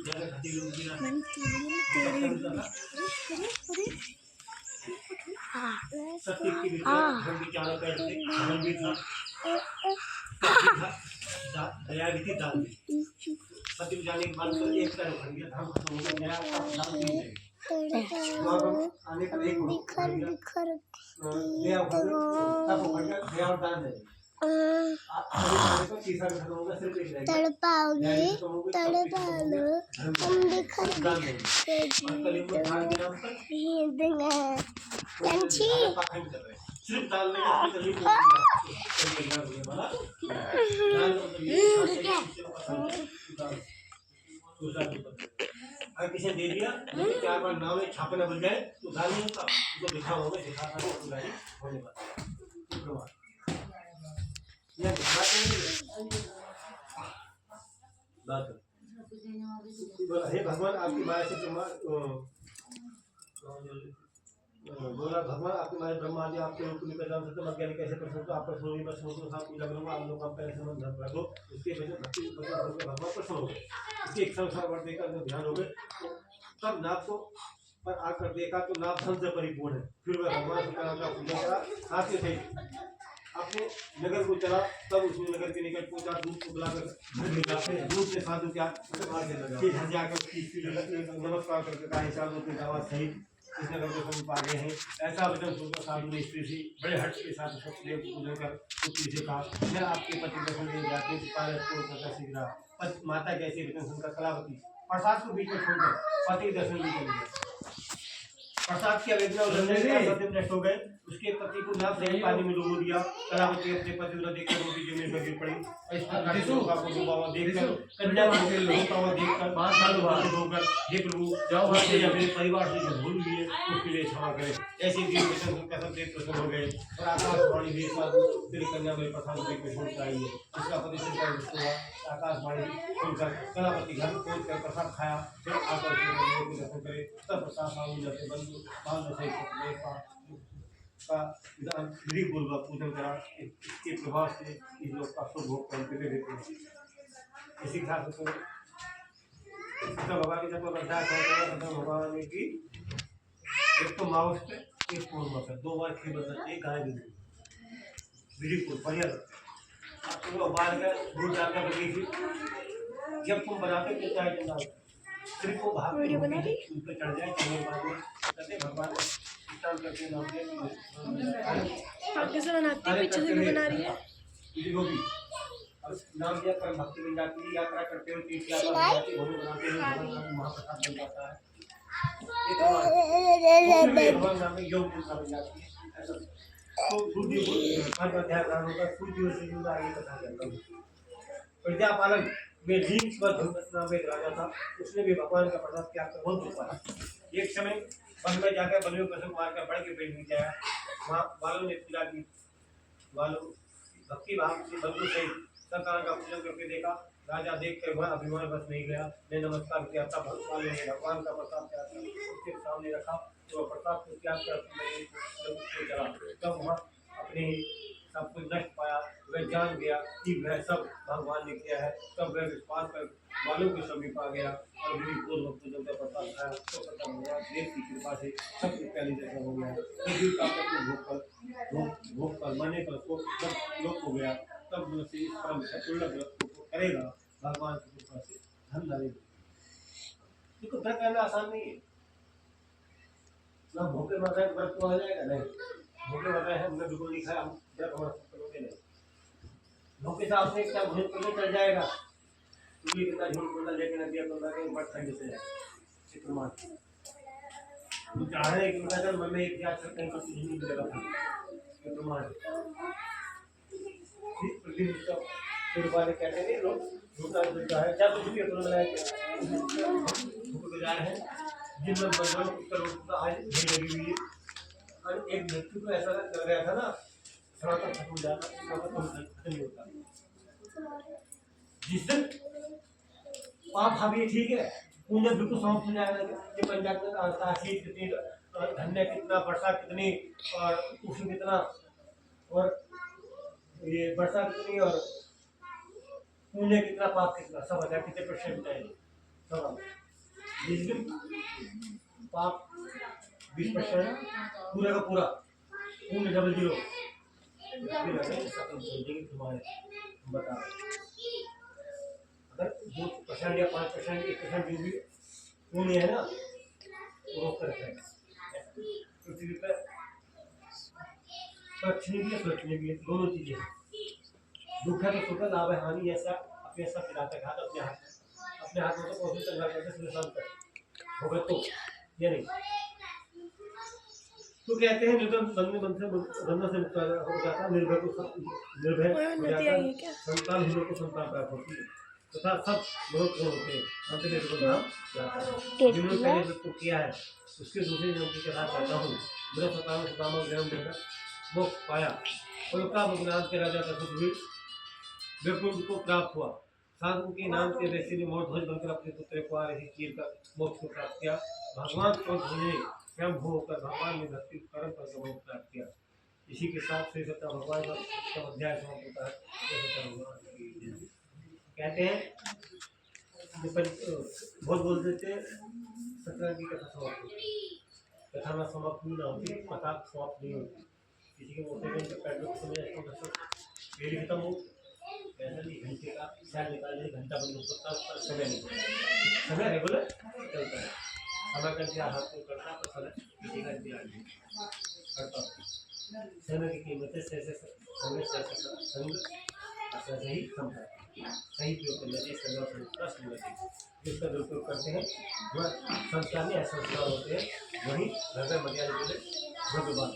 दया भी थी, दान भी। सती जाने के बाद तो एक तरफ खड़ गया, धाम खत्म हो गया, दया का दान नहीं है। आने पर एक बिखर बिखर दया हो गई, तब हो गया दया और दान है। तड़पाओगे तड़पालो हम बिखर सिर्फ दाल में अगर किसी ने दे दिया, 4 बार नाव में छापे न बन जाए तो दाल नहीं होता, उसको दिखा होगा, दिखा होने वाला हे भगवान आपकी माया से बोला, भगवान आपकी माया ब्रह्मा आदि आपके रूप में पैदा होते हैं, अज्ञानी कैसे प्रश्न तो आपका सुनिए, मैं सुनूं साथ में लग रहा हूँ, आप लोग का पहले संबंध रखो, उसके वजह भक्ति भगवान प्रश्न हो गए, इसके एक संसार वर्ष देखा ध्यान हो गए, तब नाथ को पर आकर देखा तो नाथ धन से परिपूर्ण है। फिर वह भगवान शंकर का पूजन करा, साथ ही सही अपने नगर को चला, तब उसने नगर के निकट पहुंचा, दूध को बुलाकर घर ले जाते हैं, दूध से साधु क्या फिर घर जाकर नमस्कार करके कहा साल अपनी दावा सही इस नगर को समीप आ गए हैं। ऐसा वचन सुनकर साधु ने स्त्री से बड़े हर्ष के साथ सत्यदेव को पूजन कर पुत्री से कहा, मैं आपके पति दर्शन ले जाते शीघ्र माता कैसे वचन सुनकर कलावती प्रसाद को बीच में छोड़कर पति दर्शन भी कर लिया। प्रसाद की अवेदना नष्ट हो गए, उसके पति को नाथ से पानी में डुबो दिया, कलावती अपने पति को देखकर रोटी जमीन पर गिर पड़ी। इस प्रकार लोका को डूबा हुआ देखकर कन्या को रोता हुआ देखकर धोकर हे प्रभु जाओ से अपने परिवार से जो भूल लिए उसके लिए क्षमा करें। ऐसे दिन वचन सुनकर सब देव प्रसन्न हो गए और आकाशवाणी भी तेरी कन्या में प्रसाद देकर छोड़कर आई है। इसका पति सुनकर हुआ, आकाशवाणी सुनकर कलावती घर पहुंचकर प्रसाद खाया, फिर आकर दर्शन करे, तब प्रसाद स्वामी जैसे बंधु का पूर्वक पूजन करा। इसके प्रभाव से इस लोग का शुभ भोग करके दे देते हैं। इसी के साथ भगवान की भगवान की एक तो माउस पे एक पूर्व पे 2 बार खीर बताते, एक गाय दूध बिल्कुल बढ़िया लगता है। आप तुम उबाल कर दूध डालकर बनी थी, जब तुम बनाते तो चाय डाल सिर्फ को भाग वीडियो बना रही उन पे चढ़ जाए चढ़ने के बाद कहते भगवान स्नान करके नाम के आप कैसे बनाते हैं, पीछे से भी बना रही है जो भी अब नाम दिया कर भक्ति बन जाती है, यात्रा करते हो तीर्थ यात्रा बनाते हो महाप्रसाद बन जाता है। भगवान नाम में योग बन जाती है। तो सूर्य हर ध्यान होगा, सूर्य से जुड़ा आगे कथा करता हूँ। प्रजापालन में लीन दुर्घटना में राजा था, उसने भी भगवान का प्रसाद त्याग कर बहुत दुख पाया। एक समय वन में जाकर बलियों को मारकर बढ़ के पेट नीचे आया, वहाँ बालों ने पूजा की, बालों भक्ति भाव से बंधु सहित सरकार का पूजन करके देखा। राजा देख कर वह अभिमान बस नहीं गया, ने नमस्कार किया, तब भगवान ने भगवान का प्रसाद त्याग कर उसके सामने रखा, तो प्रसाद को त्याग कर चला, तब वहाँ अपने सब कुछ नष्ट पाया। वह जान गया कि वह सब भगवान ने किया है, तब वह विश्वास कर बालों के समीप आ गया और भी पूर्व पूजन का प्रसाद खाया, तो खत्म हुआ। देव की कृपा से सब कुछ पहले जैसा हो गया। भोग कर मरने पर सब लोक हो गया, तब से इस परम पूर्ण व्रत को करेगा भगवान की कृपा से धन धरेगा। देखो व्रत करना आसान नहीं है ना, भूखे मर रहे व्रत तो आ जाएगा नहीं, भूखे मर रहे हैं हमने बिल्कुल नहीं खाया, हम व्रत हमारा करोगे नहीं। भूखे साहब से क्या भोजन करने चल जाएगा, तुम कितना झूठ बोला, लेकिन अभी अपन लगे बट ठंड से चित्रमान तो चाह रहे कि उनका मन में एक याद करते हैं कुछ नहीं मिलेगा चित्रमान फिर वाले कहते हैं लोग झूठा झूठा है क्या कुछ भी अपना लगाया गुजार है जिन लोग बंधुओं उत्तर आज भीड़ लगी हुई है। और एक व्यक्ति को ऐसा चल गया था ना, सनातन खत्म हो जाना, खत्म नहीं होता। जिस दिन पाप भाभी ठीक है, पुण्य बिल्कुल समाप्त हो जाएगा। ये पंजाब में काशी कितनी धन्य, कितना वर्षा कितनी और उष्ण कितना और ये वर्षा कितनी और पुण्य कितना पाप कितना सब हजार कितने % बताएंगे। सब जिस दिन पाप 20% पूरा का पूरा 0.00 तुम्हारे बता अगर 2% या 5% 1% जो भी शून्य है ना वो रोक कर रखेगा पृथ्वी पर सुरक्षणीय भी है सुरक्षणीय भी है दोनों चीजें हैं दुख है तो सुख है लाभ है हानि ऐसा अपने सब पिलाते घाट अपने हाथ में तो कौन सी चंगा करके सुबह शाम तक होगा तो ये नहीं तो कहते हैं न्यूटन बंधन से मुक्त हो जाता निर्भय को निर्भय हो जाता संतान को संतान प्राप्त होती है तथा सब बहुत होते हैं अंत में निर्भय नाम जाता है जिन्होंने पहले जो किया है उसके दूसरे जन्म के साथ कहता हूँ मेरा सताम जन्म देकर मोक्ष पाया और का ज्ञान के राजा बिल्कुल को प्राप्त हुआ साधु के नाम के ऋषि ने मोर ध्वज बनकर अपने पुत्र को आ रही चीर कर मोक्ष को प्राप्त किया भगवान ने स्वयं होकर भगवान ने भक्ति कर्म करके मोक्ष प्राप्त किया इसी के साथ श्री सत्ता भगवान का अध्याय समाप्त होता है कहते हैं बहुत बोल देते सत्य की कथा समाप्त होती कथा ना समाप्त नहीं होती कथा समाप्त नहीं होती किसी के मोटे के पैर में समझ मेरी खत्म हो ऐसा नहीं घंटे का शायद निकालने घंटा बंद हो सकता है समय नहीं समय रेगुलर चलता है समय का इंतजार हाथ को करता है तो समय किसी का इंतजार नहीं करता समय की कीमत है समय संग ऐसा ही समझा सही प्रयोग करना चाहिए संगठन संगति जिसका दुरुपयोग करते हैं वह संस्कार में ऐसे संस्कार होते हैं वही घर में मर्यादा के लिए भगवान